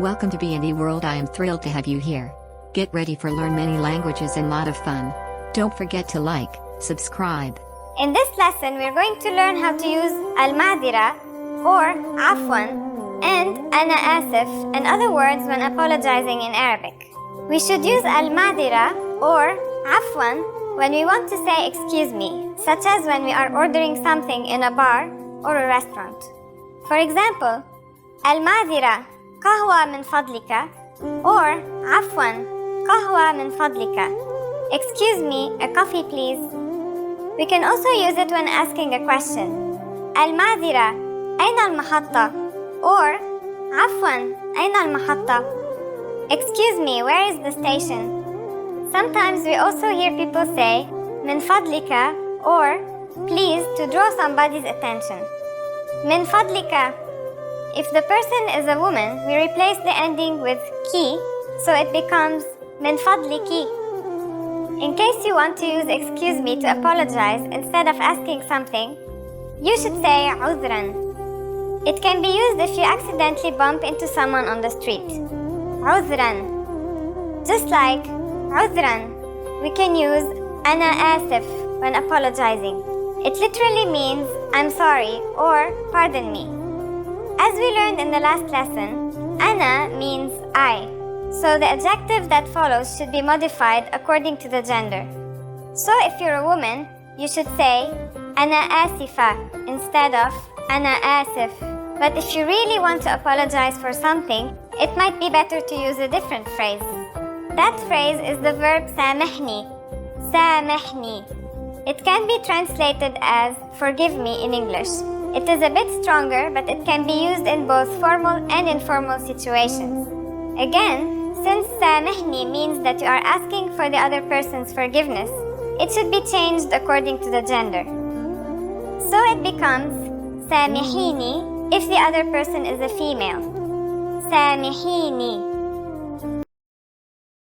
Welcome to B&E World. I am thrilled to have you here. Get ready for learn many languages and lot of fun. Don't forget to like, subscribe. In this lesson, we're going to learn how to use al-madira or afwan and ana asif and other words when apologizing in Arabic. We should use al-madira or afwan when we want to say excuse me, such as when we are ordering something in a bar or a restaurant. For example, al-madira qahwa min fadlika or afwan qahwa min fadlika. Excuse me, a coffee please. We can also use it when asking a question. Al-madira, ayna al-mahatta? Or, afwan, ayna al-mahatta? Excuse me, where is the station? Sometimes we also hear people say, min fadlika, or, please, to draw somebody's attention. Min fadlika. If the person is a woman, we replace the ending with ki, so it becomes min fadliki. In case you want to use excuse me to apologize instead of asking something, you should say uzran. It can be used if you accidentally bump into someone on the street. Uzran. Just like uzran, we can use ana asif when apologizing. It literally means I'm sorry or pardon me. As we learned in the last lesson, ana means I. So the adjective that follows should be modified according to the gender. So if you're a woman, you should say ana asifa instead of ana asif. But if you really want to apologize for something, it might be better to use a different phrase. That phrase is the verb samahni. Samahni. It can be translated as forgive me in English. It is a bit stronger, but it can be used in both formal and informal situations. Again, since samahni means that you are asking for the other person's forgiveness, it should be changed according to the gender. So it becomes samihini if the other person is a female. Samihini.